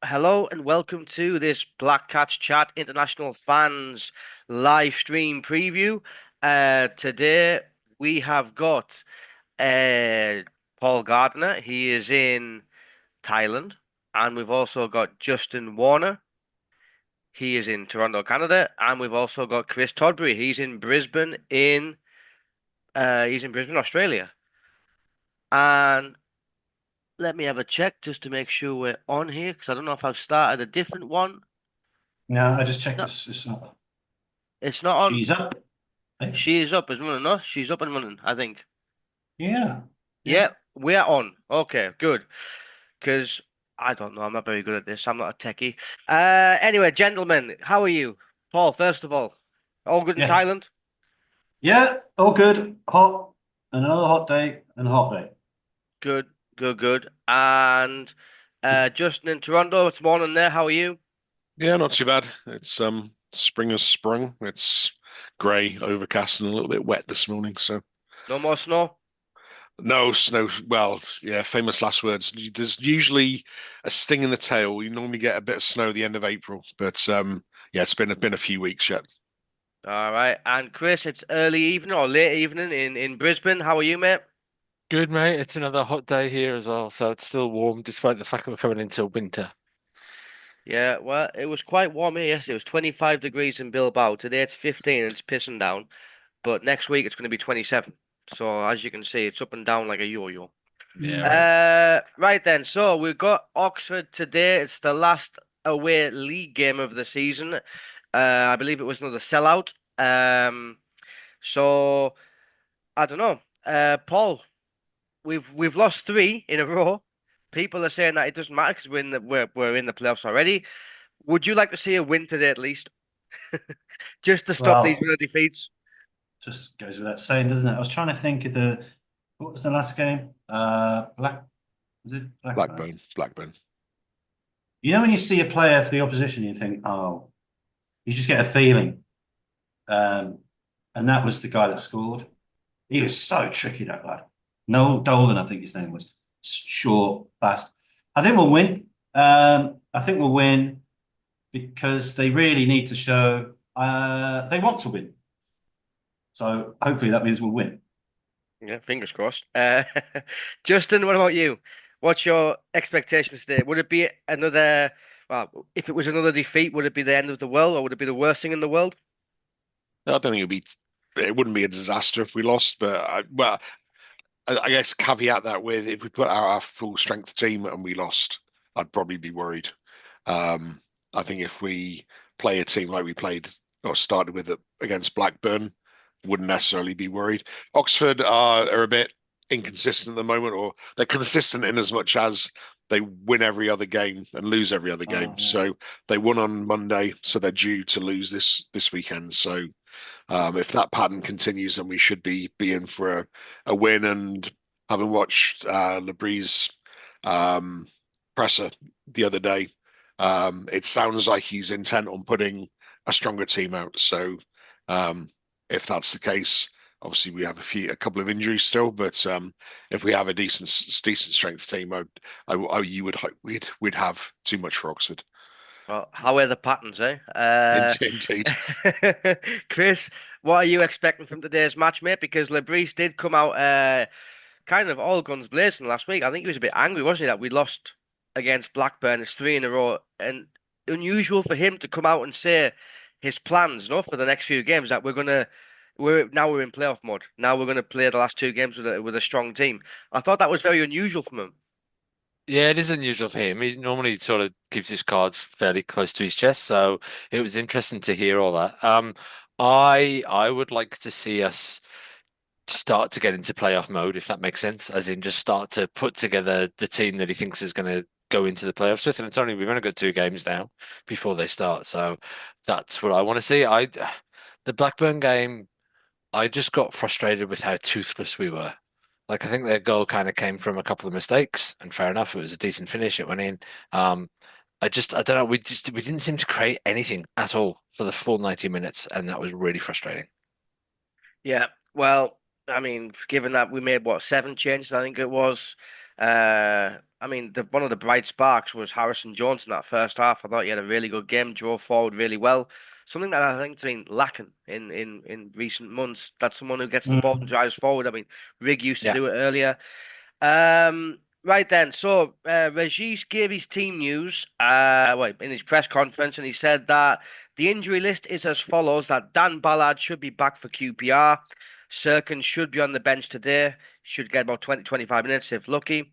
hello and welcome to this Black Cats Chat International Fans live stream preview. Today we have got uh, Paul Gardner. He is in Thailand, and we've also got Justin Warner. He is in Toronto, Canada, and we've also got Chris Todbury. He's in Brisbane, Australia. And let me have a check just to make sure we're on here because I don't know if I've started a different one. No, I just checked No, this. It's not. it's not on. She's up. Eh? She is up as running, no? She's up and running, I think. Yeah. Yeah. Yeah, we're on. Okay, good. Because I don't know, I'm not very good at this. I'm not a techie. Anyway, gentlemen, how are you? Paul, first of all good in Yeah. Thailand? Yeah. All good. Hot. And another hot day and a hot day. Good, good, good. And Justin in Toronto, it's morning there. How are you? Yeah, not too bad. It's spring has sprung. It's grey, overcast, and a little bit wet this morning. So No more snow? no snow. Well, yeah, famous last words. There's usually a sting in the tail. You normally get a bit of snow at the end of April, but yeah, it's been a few weeks yet. All right. And Chris, it's early evening or late evening in Brisbane. How are you, mate? Good, mate. It's another hot day here as well, so it's still warm despite the fact that we're coming into winter. Yeah, well, it was quite warm here yesterday. It was 25 degrees in Bilbao. Today it's 15 and it's pissing down. But next week it's going to be 27. So as you can see, it's up and down like a yo-yo. Yeah, Mm. right. Right then. So we've got Oxford today. It's the last away league game of the season. I believe it was another sellout. So I don't know. Paul, we've lost three in a row. People are saying that it doesn't matter because we're in the playoffs already. Would you like to see a win today at least, just to stop these Well, real defeats? just goes without saying, doesn't it? I was trying to think of what was the last game? Was it Blackburn? Blackburn. You know when you see a player for the opposition, you think, oh, you just get a feeling. Um, and that was the guy that scored. He was so tricky, that lad. Noel Dolan, I think his name was. Short, fast. I think we'll win. I think we'll win because they really need to show they want to win. So hopefully that means we'll win. Yeah, fingers crossed. Justin, what about you? What's your expectations today? Would it be another? Well, if it was another defeat, would it be the end of the world, or would it be the worst thing in the world? I don't think it wouldn't be a disaster if we lost, but I guess caveat that with if we put out our full strength team and we lost, I'd probably be worried. I think if we play a team like we played or started with it against Blackburn, wouldn't necessarily be worried. Oxford are a bit inconsistent at the moment, or they're consistent in as much as they win every other game and lose every other game. Yeah. So they won on Monday, so they're due to lose this weekend. So if that pattern continues, then we should be in for a win. And having watched Labries' presser the other day, it sounds like he's intent on putting a stronger team out. So if that's the case, obviously we have a couple of injuries still, but if we have a decent strength team, you would hope we'd have too much for Oxford. Well, how are the patterns, eh? Indeed. Chris, what are you expecting from today's match, mate? Because Lebris did come out kind of all guns blazing last week. I think he was a bit angry, wasn't he, that we lost against Blackburn. It's three in a row, and unusual for him to come out and say his plans, for the next few games that we're in playoff mode. Now we're gonna play the last two games with a strong team. I thought that was very unusual from him. Yeah, it is unusual for him. He normally sort of keeps his cards fairly close to his chest, so it was interesting to hear all that. I would like to see us start to get into playoff mode, if that makes sense, as in just start to put together the team that he thinks is going to go into the playoffs with. And we've only got two games now before they start, so that's what I want to see. The Blackburn game, I just got frustrated with how toothless we were. Like I think their goal kind of came from a couple of mistakes, and fair enough, it was a decent finish. It went in. I don't know. We didn't seem to create anything at all for the full 90 minutes, and that was really frustrating. Yeah, well, I mean, given that we made what seven changes, I think it was. I mean, one of the bright sparks was Harrison Jones in that first half. I thought he had a really good game, drove forward really well. Something that I think's been lacking in recent months. That's someone who gets the ball and drives forward. I mean, Rig used to Yeah. do it earlier. Right then. So, Regis gave his team news, in his press conference, and he said that the injury list is as follows: that Dan Ballard should be back for QPR. Serkin should be on the bench today. Should get about 20-25 minutes if lucky.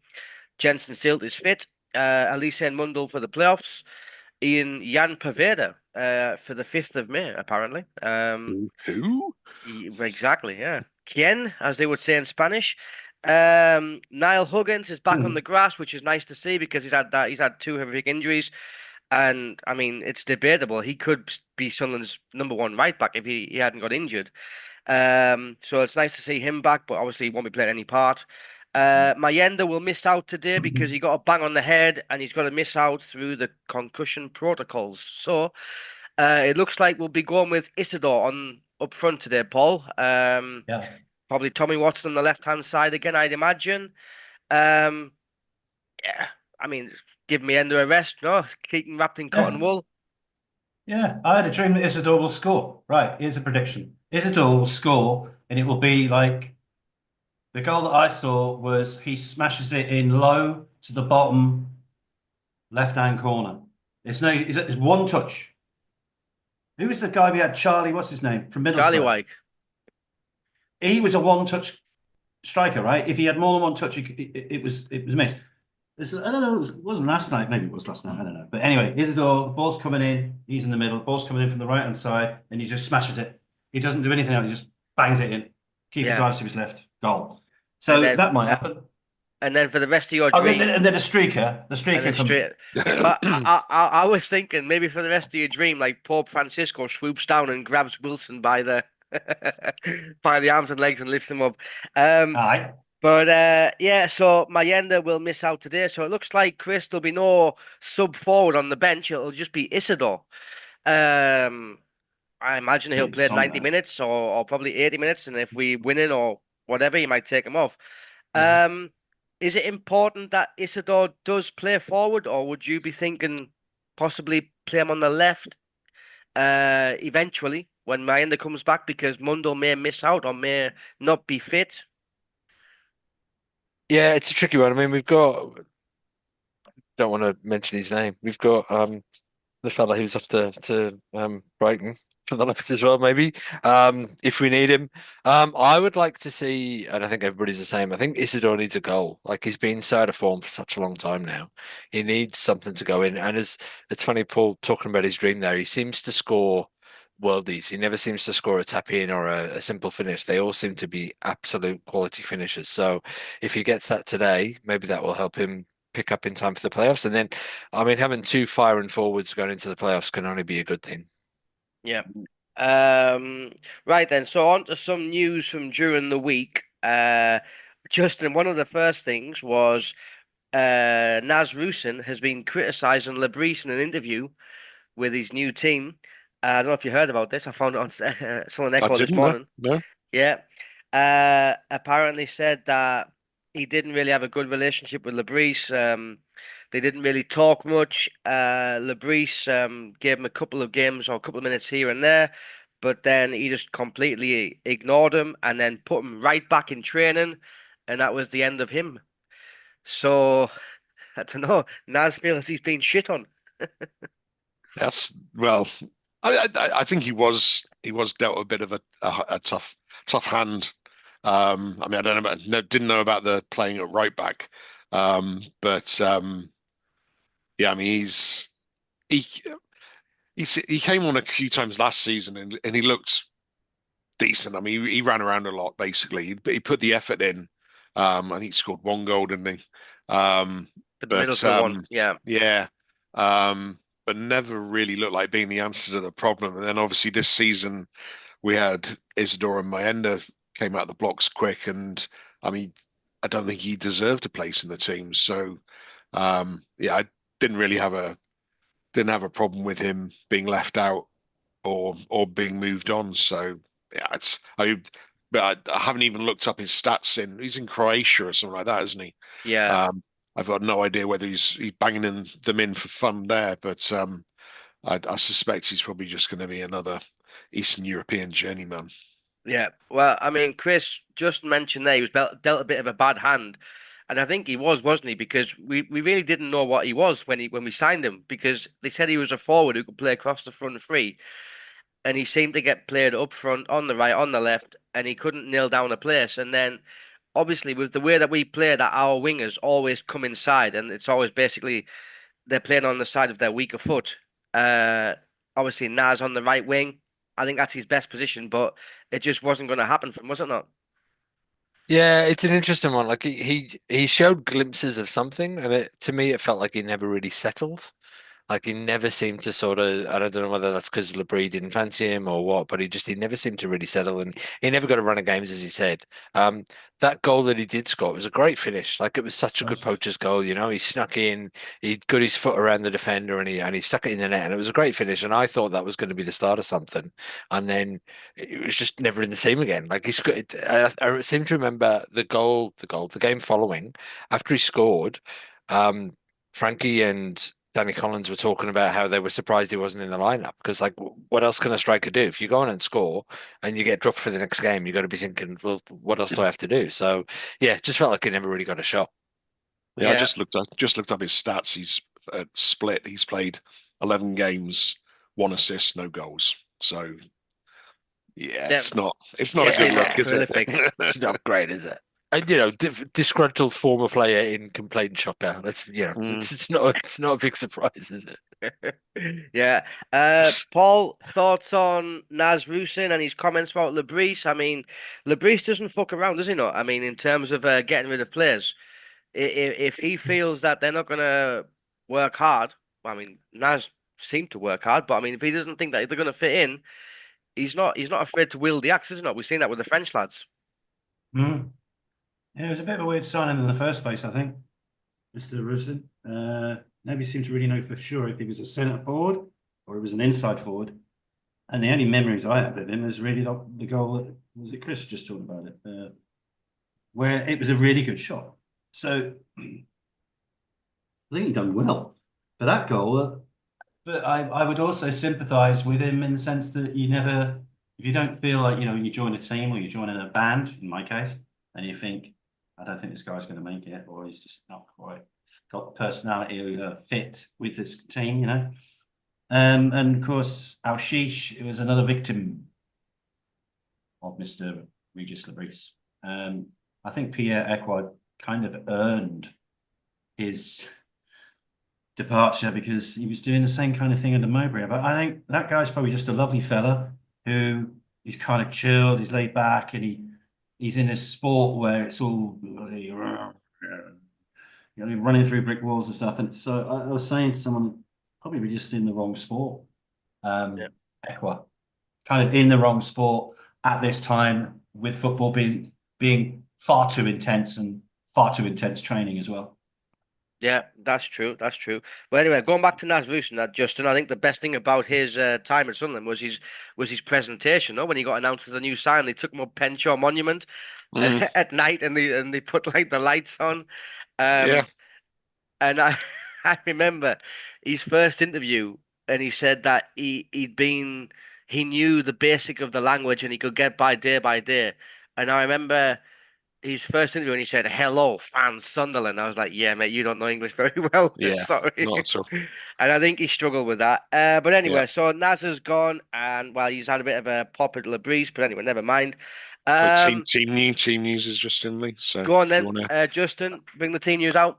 Jensen Silt is fit. Elise Mundell for the playoffs. Jan Paveda for the 5th of May, apparently. Who? Exactly, yeah. Quien, as they would say in Spanish. Niall Huggins is back on the grass, which is nice to see because he's had two horrific injuries. And I mean, it's debatable. He could be Sunderland's number one right back if he hadn't got injured. So it's nice to see him back, but obviously he won't be playing any part. Mayenda will miss out today because he got a bang on the head and he's got to miss out through the concussion protocols. So it looks like we'll be going with Isidore on up front today, Paul. Yeah. Probably Tommy Watson on the left-hand side again, I'd imagine. Yeah, I mean, give Mayenda a rest, no? Keep him wrapped in cotton Yeah. wool. Yeah. I had a dream that Isidore will score. Right. Here's a prediction. Isidore will score, and it will be like the goal that I saw was he smashes it in low to the bottom left-hand corner. It's one touch. Who was the guy we had? Charlie, what's his name? From Charlie Middlesbrough. White. He was a one-touch striker, right? If he had more than one touch, it was missed. I don't know. It wasn't last night. Maybe it was last night. I don't know. But anyway, Isidore, the ball's coming in. He's in the middle. Ball's coming in from the right-hand side, and he just smashes it. He doesn't do anything else. He just bangs it in. Keeper Yeah. drives to his left. Goal. So And then- that might happen. And then for the rest of your Oh, dream, and then a streaker. The and streaker then from straight. But I was thinking maybe for the rest of your dream, like Pope Francisco swoops down and grabs Wilson by the by the arms and legs and lifts him up. Aye. But yeah, so Mayenda will miss out today. So it looks like Chris there'll be no sub forward on the bench. It'll just be Isidore. I imagine he'll play 90 minutes or probably 80 minutes, and if we win it or whatever, he might take him off. Is it important that Isidore does play forward, or would you be thinking possibly play him on the left eventually when Mayenda comes back because Mundell may miss out or may not be fit? Yeah, it's a tricky one. I mean, don't want to mention his name. We've got the fella who's off to Brighton for the left as well, maybe. If we need him. I would like to see, and I think everybody's the same. I think Isidore needs a goal. Like he's been so out of form for such a long time now. He needs something to go in. And it's funny, Paul talking about his dream there. He seems to score worldies. He never seems to score a tap in or a simple finish. They all seem to be absolute quality finishes. So if he gets that today, maybe that will help him pick up in time for the playoffs. And then, I mean, having two firing forwards going into the playoffs can only be a good thing. Yeah. Right then. So on to some news from during the week. Justin, one of the first things was Naz Rusin has been criticising Lebris in an interview with his new team. I don't know if you heard about this. I found it on Sunderland Echo this morning. No. Yeah. Apparently said that he didn't really have a good relationship with Lebris. They didn't really talk much. Lebris gave him a couple of games or a couple of minutes here and there, but then he just completely ignored him and then put him right back in training, and that was the end of him. So I don't know. Naz feels he's been shit on. That's well. I think he was dealt a bit of a tough hand. I mean, I don't know didn't know about the playing at right back, but yeah, I mean he came on a few times last season and he looked decent. I mean, he ran around a lot basically, but he put the effort in. I think he scored one goal, didn't he? The Middlesbrough one, yeah. Yeah. But never really looked like being the answer to the problem. And then obviously this season we had Isidore and Mayenda came out of the blocks quick, and I mean, I don't think he deserved a place in the team. So yeah, I didn't really have a problem with him being left out or being moved on. So yeah, but I haven't even looked up his stats. He's in Croatia or something like that, isn't he? Yeah. I've got no idea whether he's banging them in for fun there, but I suspect he's probably just going to be another Eastern European journeyman. Yeah, well, I mean, Chris just mentioned there he was dealt a bit of a bad hand, and I think he was, wasn't he? Because we really didn't know what he was when we signed him, because they said he was a forward who could play across the front three, and he seemed to get played up front, on the right, on the left, and he couldn't nail down a place. And then, obviously, with the way that we play, that our wingers always come inside, and it's always basically they're playing on the side of their weaker foot. Uh, Obviously, Nas on the right wing. I think that's his best position, but it just wasn't going to happen for him, was it not? Yeah, it's an interesting one. Like he showed glimpses of something, and to me it felt like he never really settled. Like he never seemed to sort of, I don't know whether that's because Labrie didn't fancy him or what, but he never seemed to really settle, and he never got a run of games, as he said. That goal that he did score was a great finish. Like it was such a good poacher's goal, you know. He snuck in, he got his foot around the defender, and he stuck it in the net, and it was a great finish. And I thought that was going to be the start of something, and then it was just never in the same again. Like he scored. I seem to remember the game following after he scored. Frankie and Danny Collins were talking about how they were surprised he wasn't in the lineup because, like, what else can a striker do? If you go on and score and you get dropped for the next game, you got to be thinking, well, what else do I have to do? So, yeah, just felt like he never really got a shot. Yeah, I Yeah, just looked up his stats. He's split. He's played 11 games, 1 assist, no goals. So yeah, def it's not a good definitely not look, is it? prolific. It's not great, is it? And disgruntled former player in complaint shocker. That's Mm. it's not a big surprise, is it? Yeah. Paul, thoughts on Naz Rusin and his comments about Lebris? I mean, Lebris doesn't fuck around, does he not? I mean, in terms of getting rid of players, if he feels that they're not gonna work hard, I mean, Naz seemed to work hard, but I mean, if he doesn't think that they're gonna fit in, he's not afraid to wield the axe, is he not? We've seen that with the French lads. Mm. Yeah, it was a bit of a weird signing in the first place, I think, Mr. Rusin. Nobody seemed to really know for sure if he was a centre forward or he was an inside forward. And the only memories I have of him is really the goal that was it Chris just talked about it, where it was a really good shot. So I think he done well for that goal. But I would also sympathise with him in the sense that if you don't feel like, you join a team or you join in a band, in my case, and you think, I don't think this guy's going to make it, or he's just not quite got the personality fit with this team. And of course, Al-Shish, it was another victim of Mr. Regis Lebris. I think Pierre Ekwad kind of earned his departure because he was doing the same kind of thing under Mowbray. But I think that guy's probably just a lovely fella who is kind of chilled, he's laid back, and he's in this sport where it's all running through brick walls and stuff. And so I was saying to someone, probably we're just in the wrong sport. Yeah. Equa, kind of in the wrong sport at this time with football being far too intense and far too intense training as well. Yeah, that's true. That's true. But anyway, going back to Naz Rusin, Justin, I think the best thing about his time at Sunderland was his presentation. No, when he got announced as a new sign, they took him up Penshaw Monument Mm. at night, and they put like the lights on. Yeah. Um, and I I remember his first interview, and he said that he knew the basic of the language and he could get by day. And I remember his first interview and he said, "Hello, fans, Sunderland." I was like, "Yeah, mate, you don't know English very well." Yeah. Sorry. Not at all. And I think he struggled with that. But Yeah. anyway, so Naz has gone, and well, he's had a bit of a pop at breeze. But anyway, never mind. Oh, team Um, team news is just in Lee. So Go on if you then, want to, Justin, bring the team news out.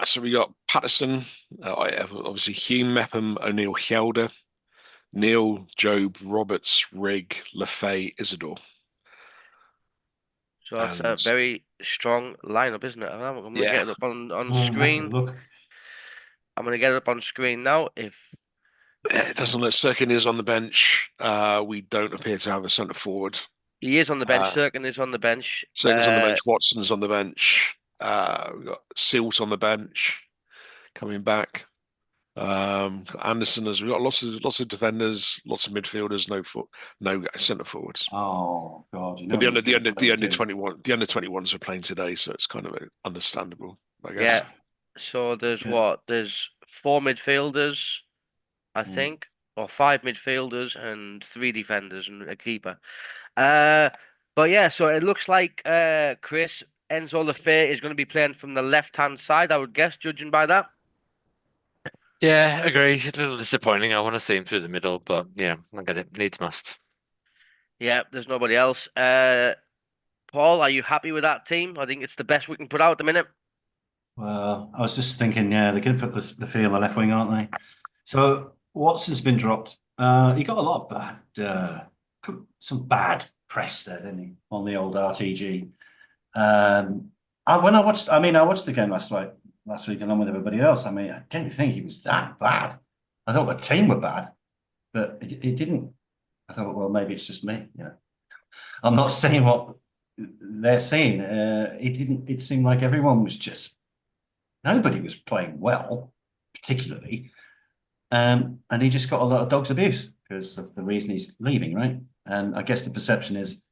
so we got Patterson, I have obviously Hume, Mepham, O'Neill, Helder, Neil, Job, Roberts, Rigg, Lafay, Isidore, So that's a and very strong lineup, isn't it? I'm gonna yeah, get it up on Have a screen. look. I'm gonna get it up on screen now. If it doesn't look. Sirkin is on the bench. We don't appear to have a centre forward. he is on the bench, Uh, Sirkin is on the bench. Sirkin's on the bench. Watson's on the bench. We've got Silt on the bench coming back. Anderson has we got lots of defenders, lots of midfielders, no centre forwards. Oh God, you know But he's going to play, do. the under 21s are playing today, so it's kind of understandable, I guess. Yeah. So there's Yeah. what? There's 4 midfielders, I Mm. think, or 5 midfielders and 3 defenders and a keeper. Uh, but yeah, so it looks like Chris Enzo Lefebvre is going to be playing from the left-hand side, I would guess, judging by that. Yeah, agree. A little disappointing. I want to see him through the middle, but yeah, I get it. Needs must. Yeah, there's nobody else. Paul, are you happy with that team? I think it's the best we can put out at the minute. Well, I was just thinking, yeah, they're going to put the fee on the left wing, aren't they? So Watson's been dropped. He got a lot of some bad press there, didn't he, on the old RTG? When I watched the game last week along with everybody else. I mean, I didn't think he was that bad. I thought the team were bad, but it didn't. I thought, well, maybe it's just me. Yeah, I'm not saying what they're saying. It didn't. It seemed like everyone was just nobody was playing well, particularly. And he just got a lot of dog's abuse because of the reason he's leaving, right? And I guess the perception is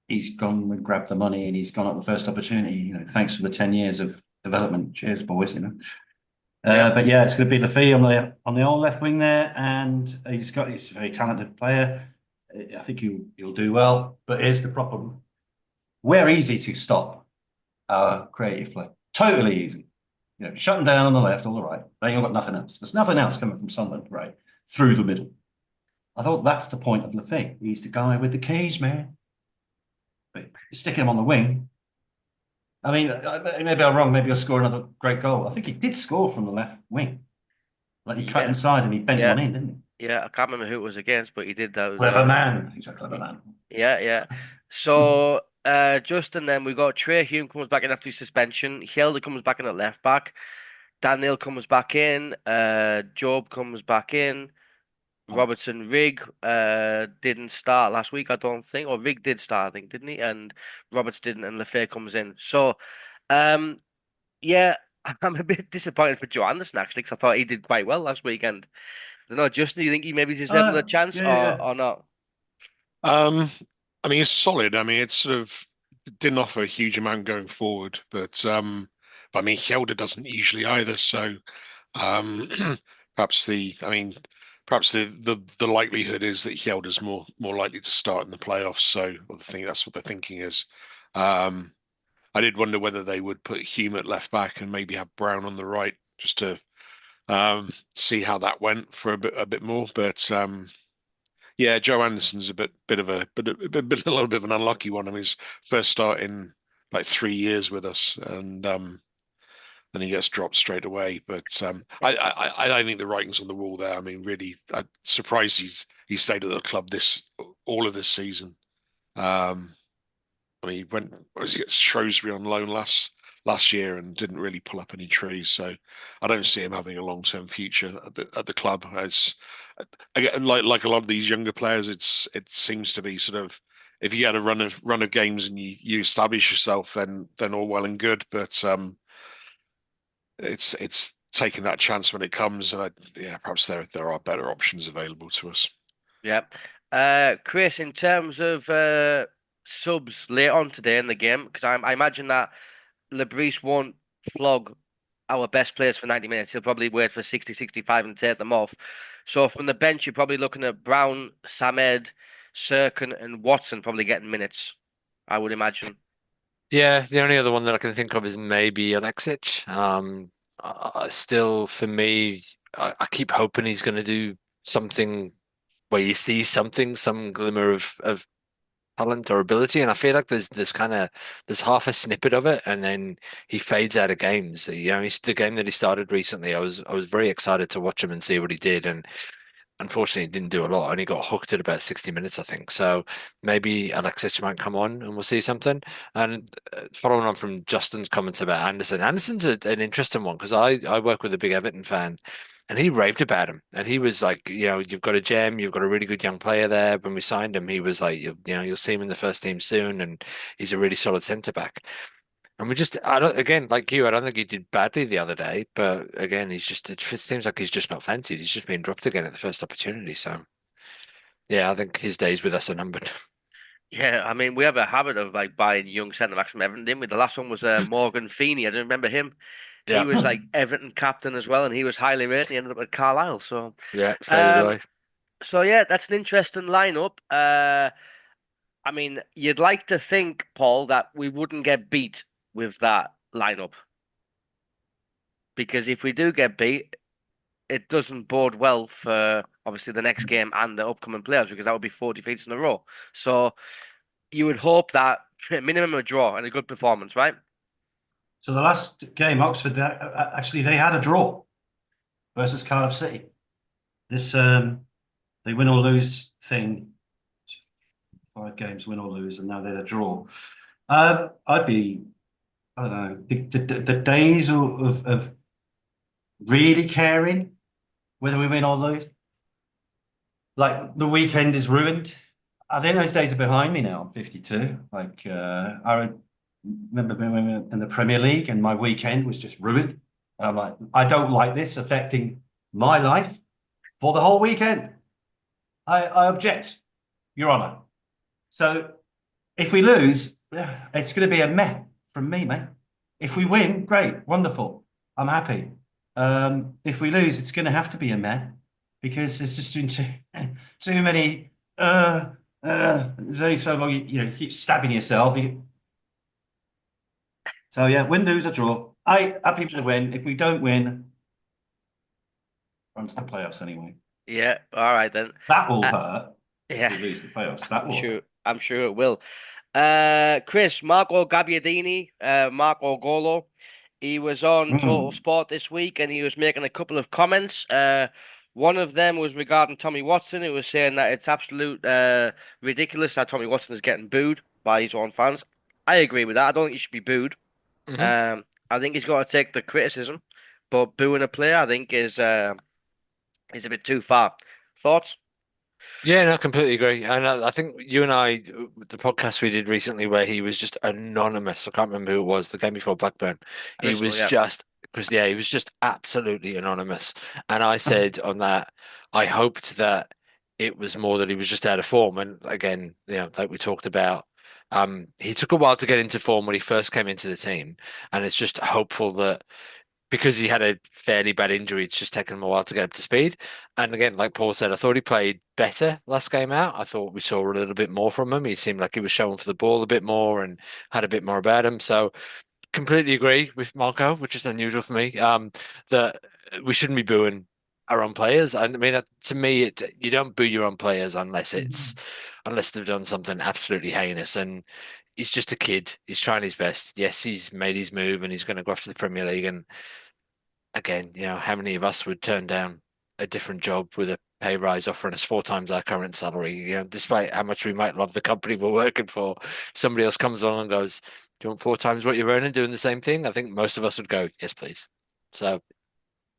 he's gone and grabbed the money and he's gone at the first opportunity. You know, thanks for the 10 years of development. Cheers, boys. You know. Yeah. But yeah, it's going to be Lafay on the old left wing there, and he's a very talented player. I think he'll do well. But here's the problem: we're easy to stop our creative play. Totally easy. You know, shut them down on the left or the right. They ain't got nothing else. There's nothing else coming from Sunderland, right? Through the middle. I thought that's the point of Lafay. He's the guy with the keys, man. But sticking him on the wing. I mean, maybe I'm wrong. Maybe he'll score another great goal. I think he did score from the left wing. Like he cut Yeah. inside and he bent Yeah. one in, didn't he? Yeah, I can't remember who it was against, but he did that. Clever man. He's a clever man. Yeah, yeah. So, Justin, then we got Trey Hume comes back in after his suspension. Hjelde comes back in at left back. Daniel comes back in. Job comes back in. Robertson Rig didn't start last week, I don't think. Or Rig did start, I think, didn't he? And Roberts didn't, and Lefebvre comes in. So, yeah, I'm a bit disappointed for Joe Anderson actually, because I thought he did quite well last weekend. I don't know, Justin, do you think he maybe deserved another chance Yeah. or not? I mean, it's solid. I mean, it's sort of didn't offer a huge amount going forward, but I mean, Hjelde doesn't usually either. So um, perhaps perhaps the likelihood is that Hjelde's more likely to start in the playoffs. So I think that's what they're thinking is. I did wonder whether they would put Hume at left back and maybe have Brown on the right just to see how that went for a bit more, but. Yeah, Joe Anderson's a little bit of an unlucky one. I mean, his first start in like 3 years with us, and then he gets dropped straight away. But I think the writing's on the wall there. I mean, really, I'm surprised he stayed at the club all of this season. I mean, he was he at Shrewsbury on loan last year and didn't really pull up any trees. So I don't see him having a long-term future at the club. As again, like a lot of these younger players, it seems to be sort of if you had a run of games and you establish yourself, then all well and good. But it's taking that chance when it comes, and yeah, perhaps there are better options available to us. Yeah. Chris, in terms of subs later on today in the game, because I imagine that Lebris won't flog our best players for 90 minutes. He'll probably wait for 60, 65 and take them off. So from the bench, you're probably looking at Brown, Samed, Serkin, and Watson probably getting minutes, I would imagine. Yeah, the only other one that I can think of is maybe Alexic. Still, for me, I keep hoping he's going to do something where you see something, some glimmer of talent or ability, and I feel like there's half a snippet of it, and then he fades out of games. You know, he's the game that he started recently. I was very excited to watch him and see what he did, and unfortunately, he didn't do a lot. Only got hooked at about 60 minutes, I think. So maybe Alexis might come on and we'll see something. And following on from Justin's comments about Anderson, Anderson's an interesting one because I work with a big Everton fan. And he raved about him, and he was like, you know, you've got a gem, you've got a really good young player there. When we signed him, he was like, you'll see him in the first team soon, and he's a really solid centre back. And I don't, again, like you, I don't think he did badly the other day, but again, it just seems like he's just not fancied. He's just been dropped again at the first opportunity. So, yeah, I think his days with us are numbered. Yeah, I mean, we have a habit of like buying young centre backs from Everton, didn't we? The last one was Morgan Feeney. I don't remember him. He Yeah, was like Everton captain as well, and he was highly rated. He ended up at Carlisle. So, yeah, so did um, I. so yeah, that's an interesting lineup. I mean, you'd like to think, Paul, that we wouldn't get beat with that lineup, because if we do get beat, it doesn't bode well for obviously the next game and the upcoming players, because that would be 4 defeats in a row. So you would hope that minimum a draw and a good performance, right? So the last game, Oxford, actually they had a draw versus Cardiff City. This they win or lose thing, 5 games win or lose, and now they're a draw. I'd be, I don't know, the days of really caring whether we win or lose, like the weekend is ruined. I think those days are behind me now. I'm 52. Like I remember being in the Premier League and my weekend was just ruined. And I'm like, I don't like this affecting my life for the whole weekend. I object, Your Honour. So if we lose, it's going to be a meh from me, mate. If we win, great, wonderful. I'm happy. If we lose, it's going to have to be a meh because there's just too many. There's only so long you keep stabbing yourself. So yeah, win, lose, or draw. I happy to win. If we don't win, run to the playoffs anyway. Yeah, all right then. That will Uh, hurt if yeah, we lose the playoffs. That will hurt. I'm sure it will. Chris, Marco Gabbiadini, Marco Golo, he was on Total Mm. Sport this week and he was making a couple of comments. One of them was regarding Tommy Watson. He was saying that it's absolute ridiculous that Tommy Watson is getting booed by his own fans. I agree with that. I don't think he should be booed. Hmm. I think he's got to take the criticism, but booing a player, I think, is a bit too far. Thoughts? Yeah, no, I completely agree. And I think you and I, the podcast we did recently where he was just anonymous. I can't remember who it was, the game before Blackburn. He Crystal, was yeah. just, because yeah, he was just absolutely anonymous. And I said on that, I hoped that it was more that he was just out of form. And again, like we talked about, he took a while to get into form when he first came into the team. And it's just hopeful that because he had a fairly bad injury, it's just taken him a while to get up to speed. And again, like Paul said, I thought he played better last game out. I thought we saw a little bit more from him. He seemed like he was showing for the ball a bit more and had a bit more about him. So completely agree with Marco, which is unusual for me. That we shouldn't be booing our own players. And I mean, to me, you don't boo your own players unless they've done something absolutely heinous. And he's just a kid. He's trying his best. Yes, he's made his move and he's going to go off to the Premier League. And again, how many of us would turn down a different job with a pay rise offering us 4 times our current salary? Despite how much we might love the company we're working for, somebody else comes along and goes, "Do you want 4 times what you're earning doing the same thing?" I think most of us would go, "Yes, please." So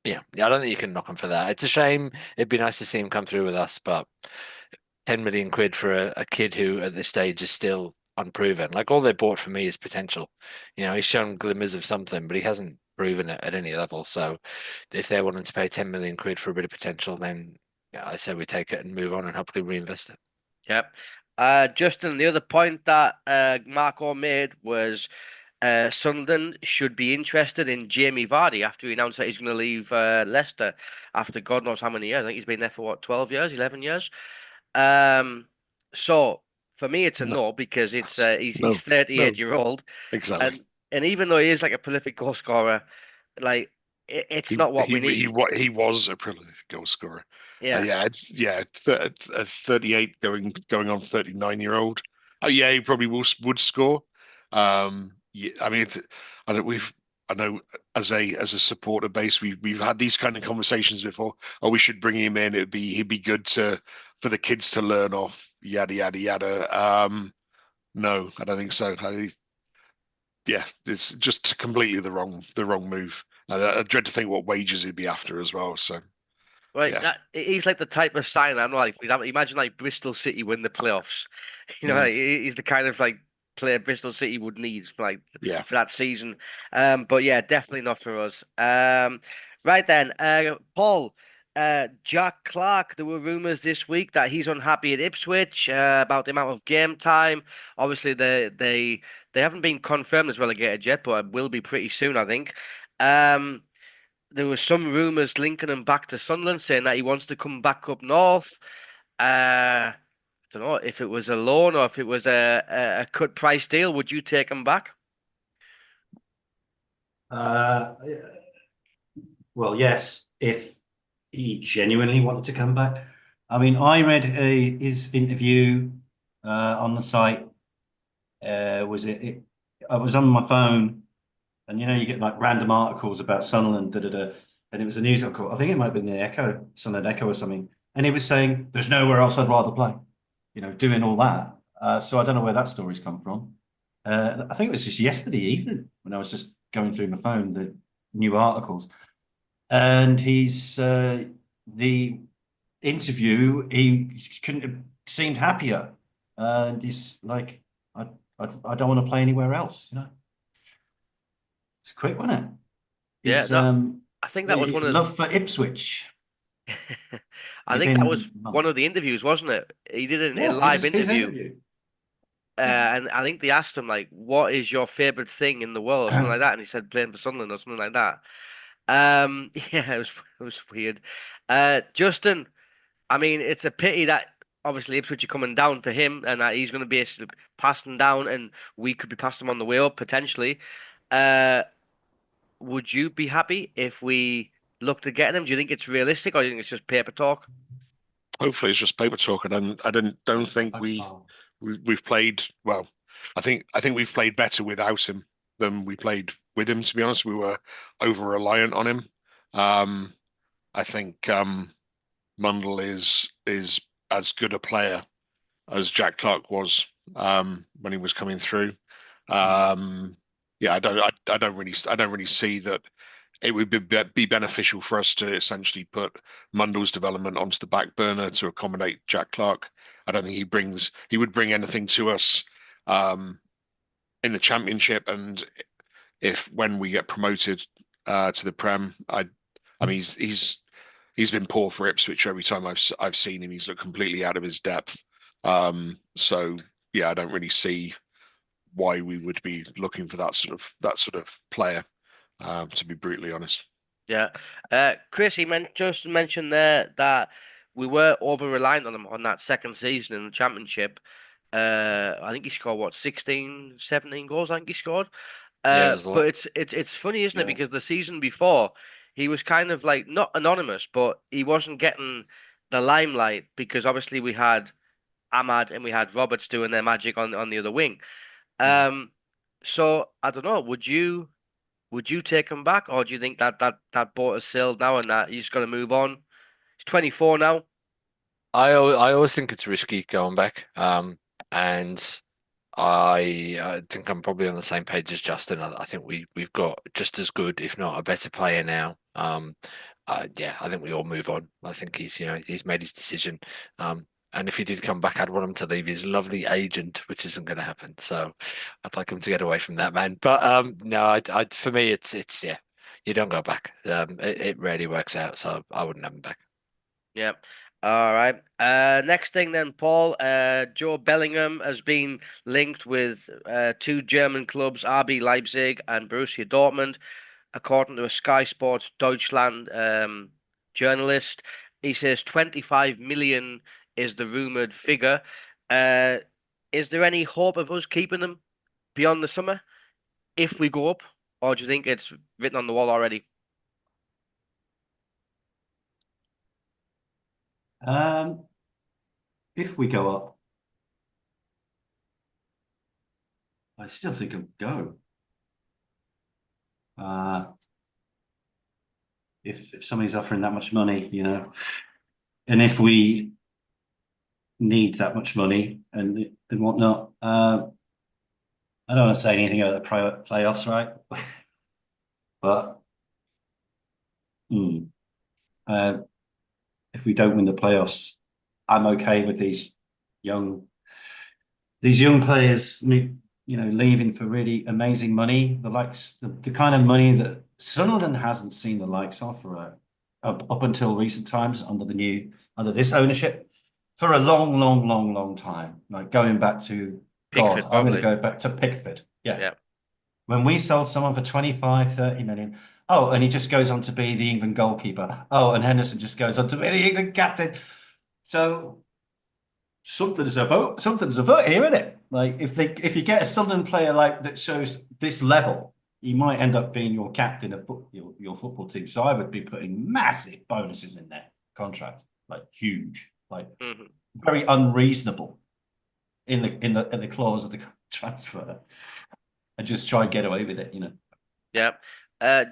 yeah, I don't think you can knock him for that. It's a shame. It'd be nice to see him come through with us, but 10 million quid for a kid who at this stage is still unproven. Like all they bought for me is potential. He's shown glimmers of something, but he hasn't proven it at any level. So if they're wanting to pay 10 million quid for a bit of potential, then yeah, I say we take it and move on and hopefully reinvest it. Yep. Justin, the other point that Marco made was Sunderland should be interested in Jamie Vardy after he announced that he's going to leave Leicester after God knows how many years. I think he's been there for what, 12 years, 11 years. Um, so for me, it's a No, no because it's he's no, he's 38 no, year old, exactly. and even though he is like a prolific goal scorer, like it's not what we need. He was a prolific goal scorer. Yeah. Yeah, a 38 going on 39-year-old. Oh yeah, he probably would score. Yeah, I mean, I know I know as a supporter base, we've had these kind of conversations before. Oh, we should bring him in. He'd be good for the kids to learn off. Yada yada yada. No, I don't think so. Yeah, it's just completely the wrong move. I dread to think what wages he'd be after as well. So Right, yeah, he's like the type of sign. I'm like, for example, imagine like Bristol City win the playoffs. mm, He's the kind of like player Bristol City would need Yeah. for that season. But yeah, definitely not for us. Right then, Paul. Jack Clark, there were rumours this week that he's unhappy at Ipswich about the amount of game time. Obviously, they haven't been confirmed as relegated yet, but it will be pretty soon, I think. There were some rumours linking him back to Sunderland, saying that he wants to come back up north. I don't know if it was a loan or if it was a cut price deal. Would you take him back? Uh, well, yes, if he genuinely wanted to come back. I mean, I read his interview on the site. Was it? I was on my phone, and you get like random articles about Sunderland, and it was a news article. I think it might have been the Echo, Sunderland Echo or something, and he was saying, "There's nowhere else I'd rather play," doing all that. So I don't know where that story's come from. I think it was just yesterday evening when I was just going through my phone, the new articles. And he's the interview, he couldn't have seemed happier. And he's like, I don't want to play anywhere else. It's quick, wasn't it? Yeah, His no, I think that was his one of love for Ipswich. I think that was Within one months. of the interviews, wasn't it? He did a Yeah, it live was his interview, interview. and I think they asked him like, "What is your favorite thing in the world?" or something like that, and he said playing for Sunderland or something like that. Yeah, it was weird. Justin, I mean, it's a pity that obviously Ipswich are coming down for him, and that he's going to be passing down, and we could be passing him on the way up potentially. Uh, would you be happy if we looked at getting him? Do you think it's realistic, or do you think it's just paper talk? Hopefully it's just paper talk. I don't think we've played well. I think we've played better without him than we played with him, to be honest. We were over reliant on him. Um, I think Mundle is as good a player as Jack Clark was when he was coming through. Um, yeah, I don't really see that it would be beneficial for us to essentially put Mundle's development onto the back burner to accommodate Jack Clark. I don't think he would bring anything to us um, in the championship, and if when we get promoted to the Prem, I mean he's been poor for Ipswich every time I've seen him. He's looked completely out of his depth. So yeah, I don't really see why we would be looking for that sort of player. To be brutally honest. Yeah. Chris, just mentioned there that we were over reliant on him on that second season in the championship. I think he scored what 16, 17 goals. I think he scored. Yeah, it was a But lot. it's funny, isn't it? Yeah. Because the season before he was kind of like not anonymous, but he wasn't getting the limelight because obviously we had Ahmad and we had Roberts doing their magic on the other wing. Um, so I don't know. Would you take him back, or do you think that boat has sailed now and that he's got to move on? He's 24 now. I always think it's risky going back. And I think I'm probably on the same page as Justin. I think we've got just as good, if not a better player now. Yeah, I think we all move on. I think he's made his decision. And if he did come back, I'd want him to leave his lovely agent, which isn't going to happen. So I'd like him to get away from that man. But no, for me, it's yeah, you don't go back. It rarely works out, so I wouldn't have him back. Yeah. All right. Next thing then, Paul. Joe Bellingham has been linked with two German clubs, RB Leipzig and Borussia Dortmund, according to a Sky Sports Deutschland journalist. He says 25 million is the rumored figure. Uh, is there any hope of us keeping him beyond the summer if we go up, or do you think it's written on the wall already? Um, if we go up, I still think I'll go. Uh, if somebody's offering that much money, and if we need that much money and whatnot, I don't want to say anything about the playoffs, right? But hmm, uh, if we don't win the playoffs, I'm okay with young these young players. I mean, leaving for really amazing money, the kind of money that Sunderland hasn't seen the likes of for up until recent times under this ownership for a long, long, long, long time. Like going back to Pickford, I'm going to probably. go back to Pickford. Yeah. Yeah. When we sold someone for 25, 30 million. Oh, and he just goes on to be the England goalkeeper. Oh, and Henderson just goes on to be the England captain. So something's afoot here, isn't it? Like if you get a Sunderland player like that shows this level, he might end up being your captain of your football team. So I would be putting massive bonuses in their contract, like huge, like very unreasonable in the clause of the transfer, and just try and get away with it. Yeah.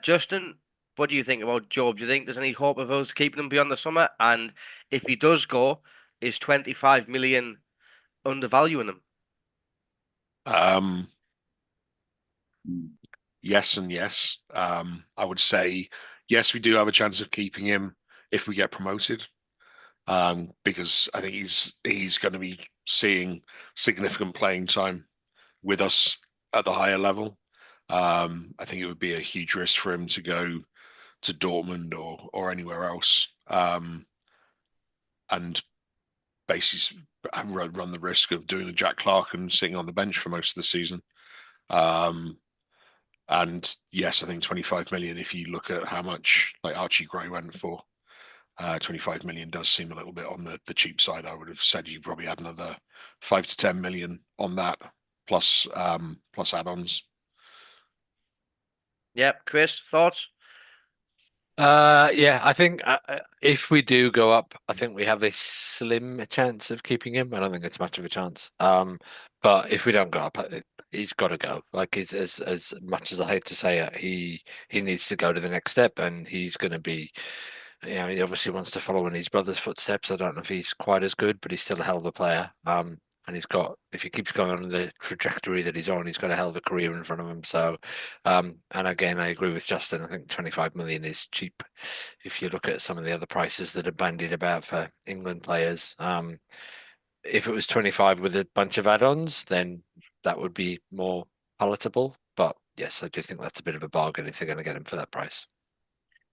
Justin, what do you think about Job? Do you think there's any hope of us keeping him beyond the summer? And if he does go, is 25 million undervaluing him? Yes and yes. I would say yes, we do have a chance of keeping him if we get promoted. Because I think he's going to be seeing significant playing time with us at the higher level. I think it would be a huge risk for him to go to Dortmund or anywhere else, and basically run the risk of doing a Jack Clark and sitting on the bench for most of the season. And yes, I think 25 million, if you look at how much like Archie Gray went for, 25 million does seem a little bit on the cheap side. I would have said you probably had another 5 to 10 million on that, plus add-ons. Yep. Chris, thoughts? Yeah, I think if we do go up, I think we have a slim chance of keeping him. I don't think it's much of a chance. But if we don't go up, he's got to go. Like, it's, as much as I hate to say it, he needs to go to the next step, and he's going to be. He obviously wants to follow in his brother's footsteps. I don't know if he's quite as good, but he's still a hell of a player. And if he keeps going on the trajectory that he's on, he's got a hell of a career in front of him. So, and again, I agree with Justin. I think 25 million is cheap if you look at some of the other prices that are bandied about for England players. If it was 25 with a bunch of add-ons, then that would be more palatable. But yes, I do think that's a bit of a bargain if they're going to get him for that price.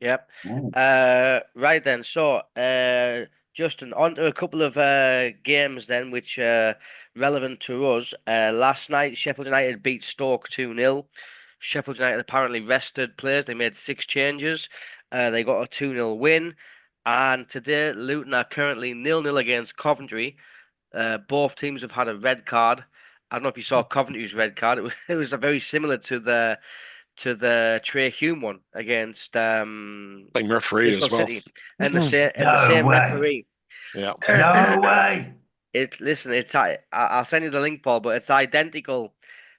Yep. Ooh. Right then. So, Justin, on to a couple of games then, which relevant to us. Last night, Sheffield United beat Stoke 2-0. Sheffield United apparently rested players. They made 6 changes. They got a 2-0 win. And today, Luton are currently 0-0 against Coventry. Both teams have had a red card. I don't know if you saw Coventry's red card. It was very similar to the Trey Hume one against Playing referee Bristol as well. City, and the No same way. referee. Yeah. No way. I'll send you the link, Paul, but it's identical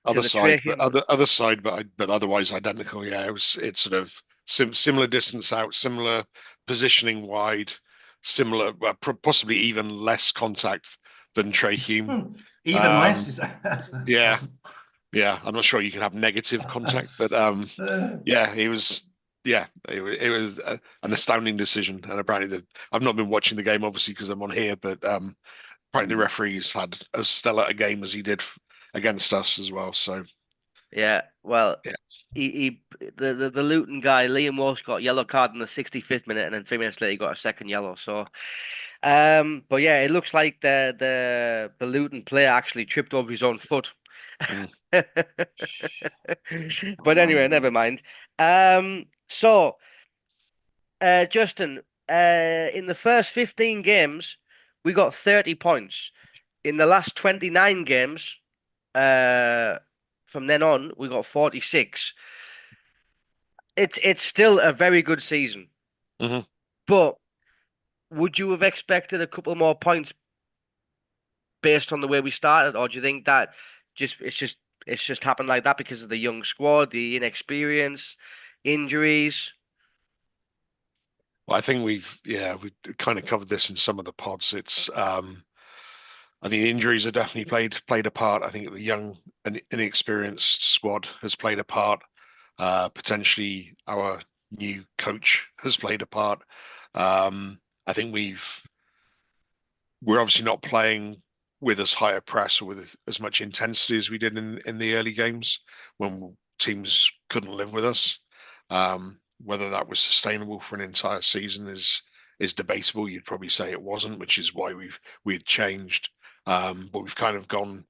to Other the Trey side, but Hume. other side, but otherwise identical. Yeah, it's sort of similar distance out, similar positioning wide, similar, possibly even less contact than Trey Hume. Even less is Yeah, yeah. I'm not sure you can have negative contact, but yeah, it was. Yeah, it was an astounding decision, and apparently I've not been watching the game obviously because I'm on here, but apparently the referees had as stellar a game as he did against us as well. So Yeah, well, yeah, the Luton guy, Liam Walsh, got yellow card in the 65th minute, and then 3 minutes later he got a second yellow. So, but yeah, it looks like the Luton player actually tripped over his own foot. Mm. But anyway, never mind. So, Justin, in the first 15 games, we got 30 points. In the last 29 games, from then on, we got 46. It's still a very good season, Mhm. but would you have expected a couple more points based on the way we started, or do you think that it's just happened like that because of the young squad, the inexperience, injuries? Well, I think we've kind of covered this in some of the pods. It's I think injuries have definitely played a part. I think the young and inexperienced squad has played a part. Potentially our new coach has played a part. I think we're obviously not playing with as high a press or with as much intensity as we did in the early games when teams couldn't live with us. Whether that was sustainable for an entire season is debatable. You'd probably say it wasn't, which is why we'd changed. But we've kind of gone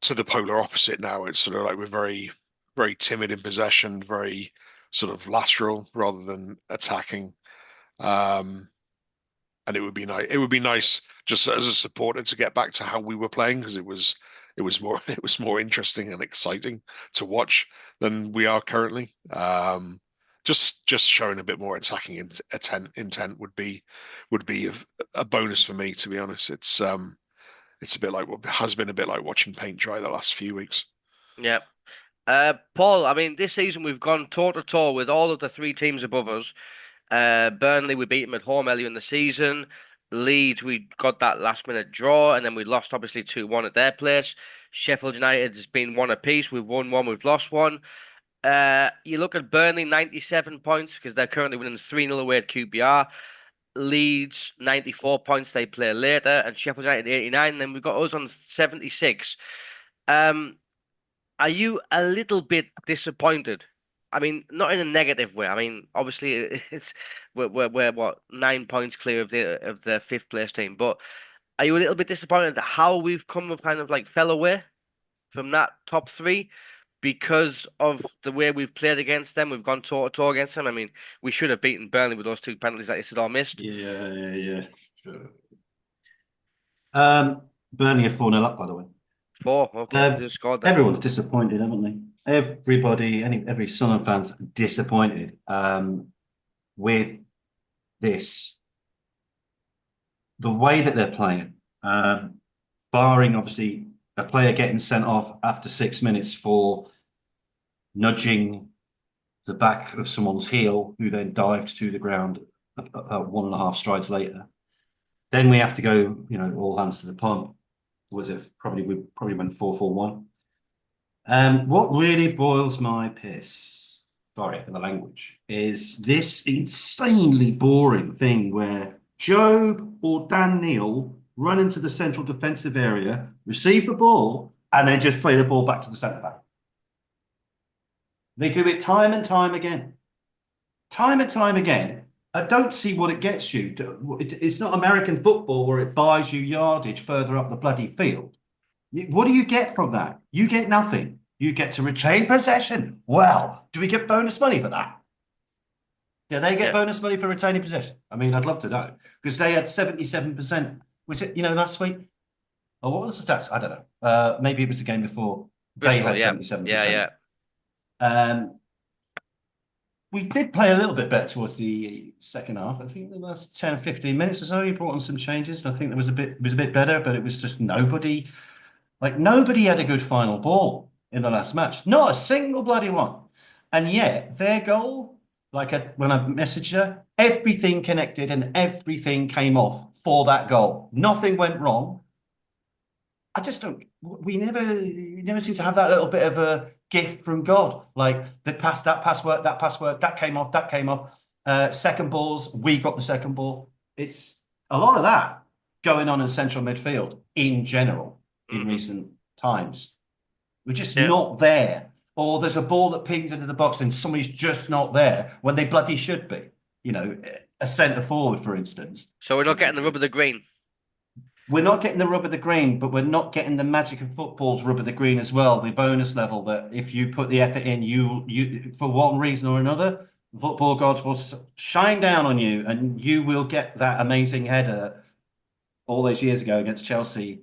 to the polar opposite now. It's sort of like we're very, very timid in possession, very sort of lateral rather than attacking. And it would be nice. It would be nice just as a supporter to get back to how we were playing because it was more it was more interesting and exciting to watch than we are currently. Just showing a bit more attacking intent would be a bonus for me, to be honest. It's a bit like what has been a bit like watching paint dry the last few weeks. Yeah. Paul, I mean, this season we've gone toe to toe with all of the three teams above us. Burnley, we beat them at home earlier in the season. Leeds, we got that last minute draw, and then we lost obviously 2-1 at their place. Sheffield United has been one apiece. We've won one, we've lost one. You look at Burnley, 97 points because they're currently winning 3-0 away at QPR. Leeds, 94 points, they play later, and Sheffield United, 89. And then we've got us on 76. Are you a little bit disappointed? I mean, not in a negative way. I mean, obviously, we're what 9 points clear of the fifth place team. But are you a little bit disappointed at how we've kind of like fell away from that top three because of the way we've played against them? We've gone toe to toe against them. I mean, we should have beaten Burnley with those two penalties that you said all missed. Yeah. Sure. Burnley are 4-0 up, by the way. 4, okay, just scored that. Everyone's disappointed, haven't they? Every Sunderland fan's disappointed with this, the way that they're playing. Barring obviously a player getting sent off after 6 minutes for nudging the back of someone's heel, who then dived to the ground 1.5 strides later. Then we have to go, all hands to the pump. We probably went 4-4-1. What really boils my piss, sorry for the language, is this insanely boring thing where Job or Dan Neil run into the central defensive area, receive the ball, and then just play the ball back to the centre back. They do it time and time again. Time and time again. I don't see what it gets you. It's not American football where it buys you yardage further up the bloody field. What do you get from that? You get nothing. You get to retain possession. Well, do we get bonus money for that? Do they get bonus money for retaining possession? I mean, I'd love to know because they had 77%. Was it, last week? Oh, what was the stats? I don't know. Maybe it was the game before. Bristol, they had 77%. Yeah. We did play a little bit better towards the second half. I think the last 10 or 15 minutes or so, he brought on some changes. And I think it was a bit better, but it was just nobody had a good final ball in the last match. Not a single bloody one. And yet their goal, when I messaged her, everything connected and everything came off for that goal. Nothing went wrong. I just don't. We never seem to have that little bit of a gift from God. Like that pass worked, that came off. Second balls, we got the second ball. It's a lot of that going on in central midfield in general in recent times. We're just not there. Or there's a ball that pings into the box and somebody's just not there when they bloody should be. A centre forward, for instance. So we're not getting the rub of the green. We're not getting the rub of the green, but we're not getting the magic of football's rub of the green as well. The bonus level that if you put the effort in, you for one reason or another, football gods will shine down on you, and you will get that amazing header all those years ago against Chelsea,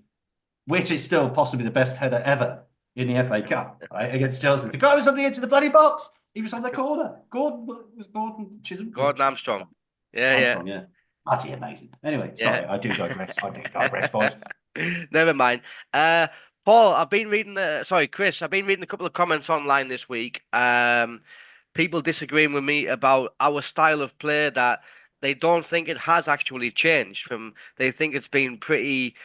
which is still possibly the best header ever in the FA Cup, right, against Chelsea. The guy was on the edge of the bloody box. He was on the corner. Gordon Chisholm. Gordon Armstrong. Yeah. Bloody amazing. Anyway, sorry, I do digress. Boys. Never mind. Paul, I've been reading Chris, I've been reading a couple of comments online this week. People disagreeing with me about our style of play, that they don't think it has actually changed they think it's been pretty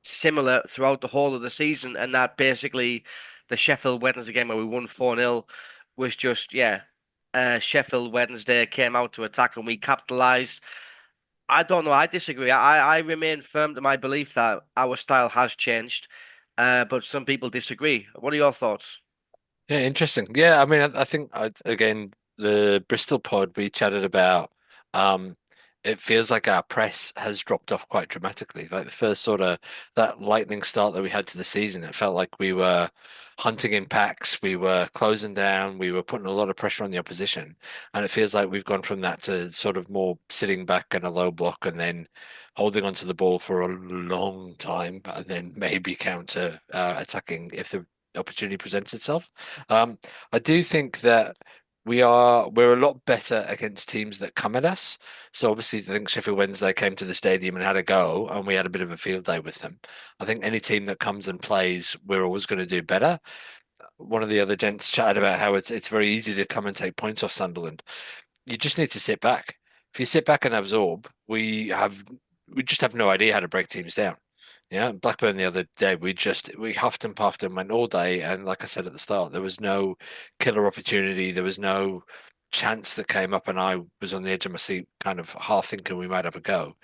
similar throughout the whole of the season, and that basically the Sheffield Wednesday game where we won 4-0 was just, Sheffield Wednesday came out to attack and we capitalised. I don't know. I disagree. I remain firm to my belief that our style has changed, but some people disagree. What are your thoughts? Yeah, interesting. Yeah, I mean, I think again, the Bristol pod we chatted about, um, it feels like our press has dropped off quite dramatically. Like the first sort of that lightning start that we had to the season, it felt like we were hunting in packs, we were closing down, we were putting a lot of pressure on the opposition, and it feels like we've gone from that to sort of more sitting back in a low block and then holding onto the ball for a long time, and then maybe counter attacking if the opportunity presents itself. Um, I do think that we're a lot better against teams that come at us. So obviously, I think Sheffield Wednesday came to the stadium and had a go, and we had a bit of a field day with them. I think any team that comes and plays, we're always going to do better. One of the other gents chatted about how it's very easy to come and take points off Sunderland. You just need to sit back. If you sit back and absorb, we just have no idea how to break teams down. Yeah, Blackburn the other day, we huffed and puffed and went all day. And like I said at the start, there was no killer opportunity. There was no chance that came up, and I was on the edge of my seat, kind of half thinking we might have a go.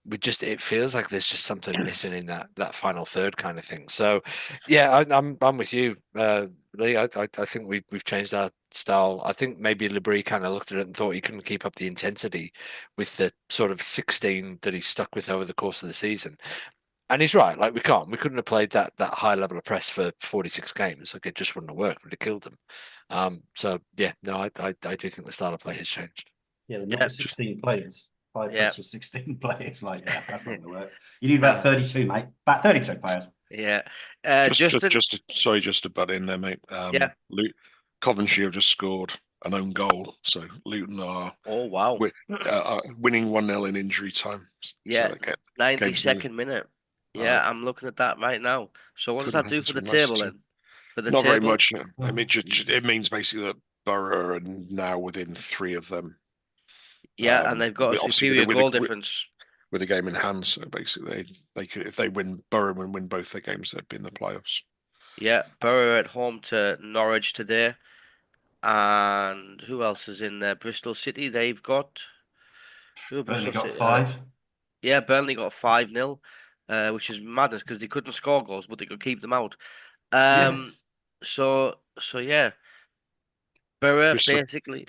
It feels like there's just something missing in that final third kind of thing. So, yeah, I'm with you, Lee. I think we've changed our style. I think maybe Labrie kind of looked at it and thought he couldn't keep up the intensity with the sort of 16 that he stuck with over the course of the season. And he's right. Like we couldn't have played that high level of press for 46 games. Like it just wouldn't have worked. Would have killed them. So yeah, no, I do think the style of play has changed. Yeah, not Yeah, with 16 players. Five yeah, press with 16 players. Like, yeah, that's not going to work. You need about 32, mate. About 32 players. yeah. Just, Justin, sorry, just to butt in there, mate. yeah. Coventry have just scored an own goal, so Luton are Oh wow. winning 1-0 in injury time. So Yeah, that game's nearly 92nd minute. uh, Yeah, I'm looking at that right now. So what does couldn't that do happen for to the a nicer table team. then? For the Not very table? much. I mean, it means basically that Borough are now within 3 of them. Yeah, and they've got a Obviously superior goal difference. with a game in hand. So basically, they could, if they win Borough and win both their games, they'd be in the playoffs. Yeah, Borough at home to Norwich today. And who else is in there? Bristol City, they've got who are Burnley Bristol got City? 5. Yeah, Burnley got 5-0, which is madness because they couldn't score goals, but they could keep them out. Yeah. So yeah, Borough Bristol, basically.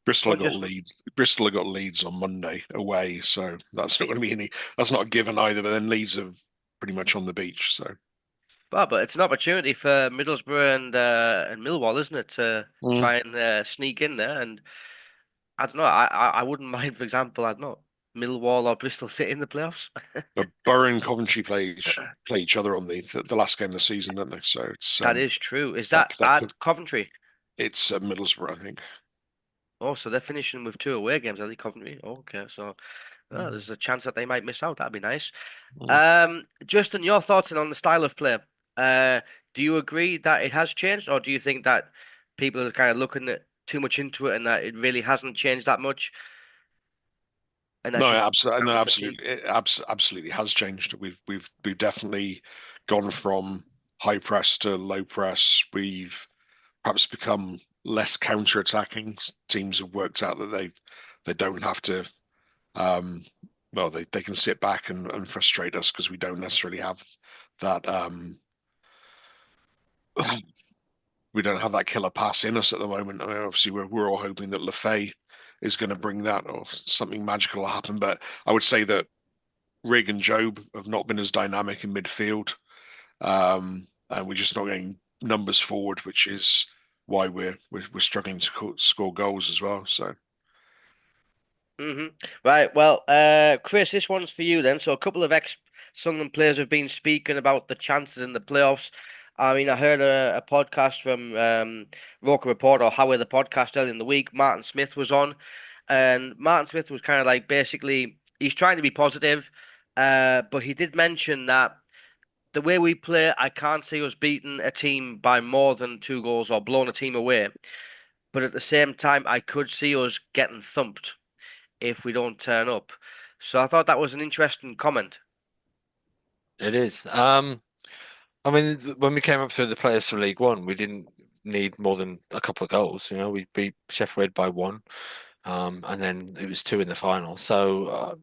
Bristol Go have on, got Justin. Leeds. Bristol have got Leeds on Monday away, so that's not going to be any. That's not a given either. But then Leeds are pretty much on the beach, so. But it's an opportunity for Middlesbrough and Millwall, isn't it, to Mm. try and sneak in there? And I don't know. I wouldn't mind, for example, I don't know, Millwall or Bristol City in the playoffs. But Borough and Coventry play each other on the last game of the season, don't they? So it's That is true. Is that that that could at Coventry? it's Middlesbrough, I think. Oh, so they're finishing with 2 away games, I think, Coventry. Oh, okay, so there's a chance that they might miss out. That'd be nice. Mm. Justin, your thoughts on the style of play. Uh, do you agree that it has changed, or do you think that people are kind of looking at too much into it and that it really hasn't changed that much, and that's No, just absolutely, down no, to fatigue? absolutely, absolutely has changed. We've definitely gone from high press to low press. We've perhaps become less counter-attacking. Teams have worked out that they don't have to. Um, well, they can sit back and frustrate us because we don't necessarily have that. We don't have that killer pass in us at the moment. I mean, obviously, we're all hoping that Lefay is going to bring that or something magical will happen. But I would say that Rig and Job have not been as dynamic in midfield, and we're just not getting numbers forward, which is why we're struggling to score goals as well. So Right. Well, Chris, this one's for you then. So a couple of ex-Sunderland players have been speaking about the chances in the playoffs. I mean, I heard a podcast from Roker Report or Howie the podcast earlier in the week. Martin Smith was on, and Martin Smith was kind of like basically he's trying to be positive, but he did mention that the way we play, I can't see us beating a team by more than 2 goals or blowing a team away. But at the same time, I could see us getting thumped if we don't turn up. So I thought that was an interesting comment. It is. I mean, when we came up through the players for League One, we didn't need more than a couple of goals. You know, we beat Sheffield by 1, and then it was 2 in the final. So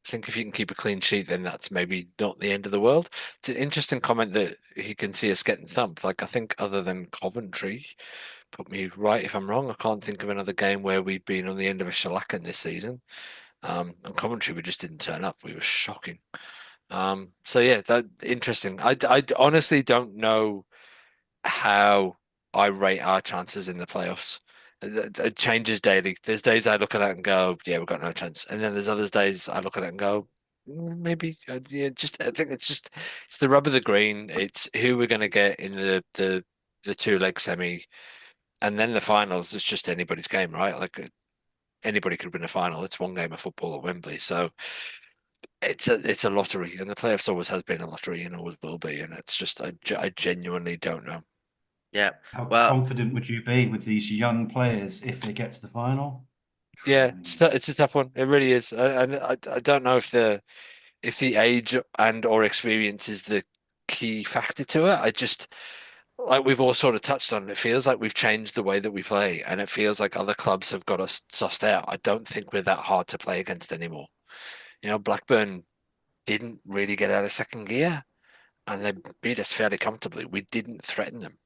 think if you can keep a clean sheet, then that's maybe not the end of the world. It's an interesting comment that he can see us getting thumped. Like, I think other than Coventry, put me right if I'm wrong, I can't think of another game where we've been on the end of a shellacking this season. And Coventry, we just didn't turn up. We were shocking. So yeah, that interesting. I honestly don't know how I rate our chances in the playoffs. It changes daily. There's days I look at it and go, yeah, we've got no chance. And then there's other days I look at it and go, maybe. Yeah, just I think it's the rub of the green. It's who we're going to get in the two leg semi, and then the finals. It's just anybody's game, right? Like anybody could win a final. It's one game of football at Wembley, so it's a lottery, and the playoffs always has been a lottery and always will be. And it's just I genuinely don't know. Yeah. How Well, confident would you be with these young players if they get to the final? Yeah, it's a tough one. It really is. And I don't know if the age and or experience is the key factor to it. I just like we've all sort of touched on. It feels like we've changed the way that we play, and it feels like other clubs have got us sussed out. I don't think we're that hard to play against anymore. Blackburn didn't really get out of second gear, and they beat us fairly comfortably. We didn't threaten them,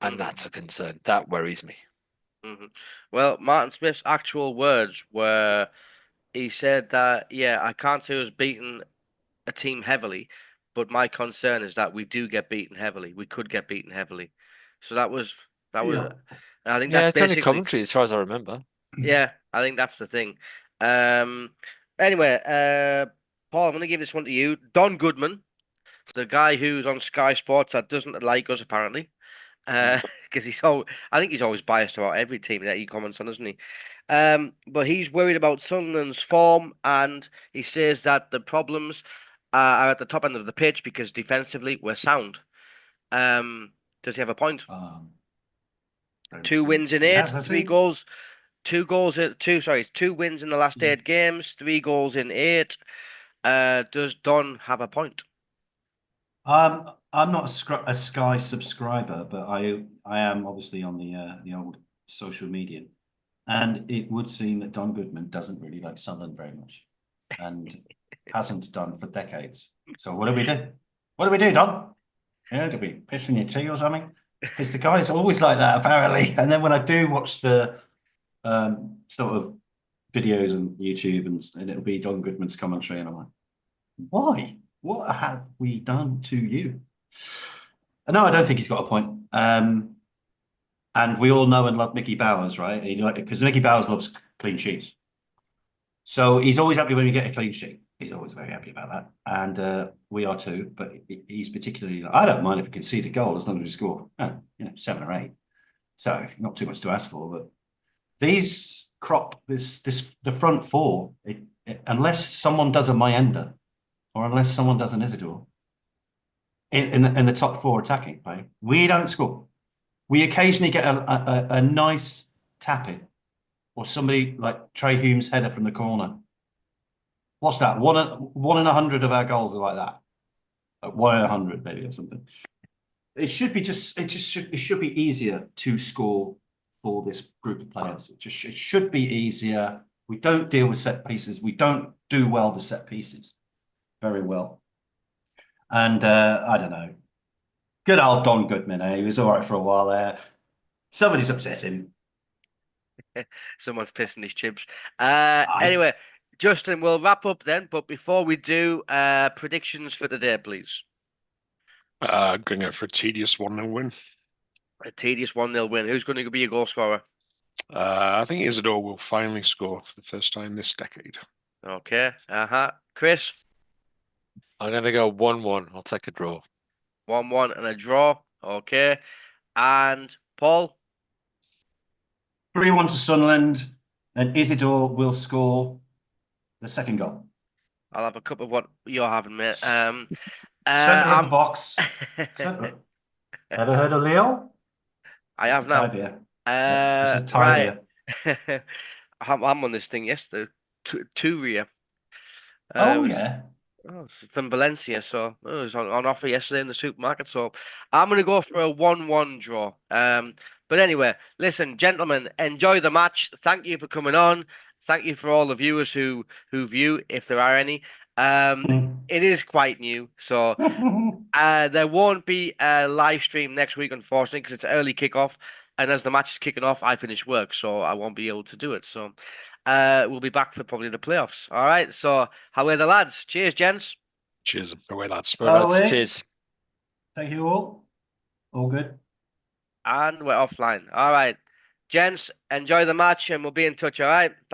and that's a concern. That worries me. Well, Martin Smith's actual words were he said that, yeah, I can't say us beating a team heavily, but my concern is that we do get beaten heavily. We could get beaten heavily. So that was Yeah. and I think Yeah, that's it's only basically Coventry as far as I remember. yeah, I think that's the thing. Um anyway, Paul, I'm gonna give this one to you. Don Goodman, the guy who's on Sky Sports that doesn't like us apparently. Because I think he's always biased about every team that he comments on, isn't he? But he's worried about Sunderland's form, and he says that the problems are at the top end of the pitch because defensively we're sound. Does he have a point? Don't Two think wins in he eight, has three he? goals, two wins in the last 8 games, 3 goals in 8. Does Don have a point? I'm not a Sky subscriber, but I am obviously on the old social media, and it would seem that Don Goodman doesn't really like Sunderland very much, and hasn't done for decades. So what do we do? What do we do, Don? Do we piss in your tea or something? Because the guy's always like that apparently. And then when I do watch the sort of videos on YouTube and it'll be Don Goodman's commentary, and I'm like, why? What have we done to you? No, I don't think he's got a point. And we all know and love Mickey Bowers, right? Because Mickey Bowers loves clean sheets. So he's always happy when we get a clean sheet. He's always very happy about that. And we are too. But he's particularly, I don't mind if we concede a goal as long as we score 7 or 8. So not too much to ask for. But the front four, unless someone does a Mayenda or unless someone does an Isidore in the top 4 attacking play, we don't score. We occasionally get a nice tap in, or somebody like Trey Hume's header from the corner. What's that? One in 100 of our goals are like that. Like 1 in 100 maybe or something. It should be easier to score for this group of players. It should be easier. We don't deal with set pieces. We don't do well with set pieces very well. And I don't know. Good old Don Goodman, eh? He was all right for a while there. Somebody's upset him. Someone's pissing his chips. Anyway, Justin, we'll wrap up then. But before we do, predictions for today, please. Going out for a tedious 1-0 win. A tedious 1-0 win. Who's going to be your goal scorer? I think Isidore will finally score for the first time this decade. Okay. Chris? I'm going to go 1-1. I'll take a draw. 1-1 and a draw. Okay. And Paul? 3-1 to Sunderland, and Isidore will score the second goal. I'll have a cup of what you're having, mate. Centre of the box. Ever heard of Leo? I have now. Beer. This is Thai beer. I'm on this thing yesterday. Turia. Yeah. It's from Valencia, so it was on offer yesterday in the supermarket. So I'm going to go for a 1-1 draw. But anyway, listen, gentlemen, enjoy the match. Thank you for coming on. thank you for all the viewers who view, if there are any. It is quite new, so there won't be a live stream next week, unfortunately, because it's early kickoff, and as the match is kicking off, I finish work, so I won't be able to do it. So, we'll be back for probably the playoffs. All right. So, how are the lads? Cheers, gents. Cheers. Away, lads. Right, lads, Away. cheers. Thank you all. All good. And we're offline. All right, gents. Enjoy the match, and we'll be in touch. All right.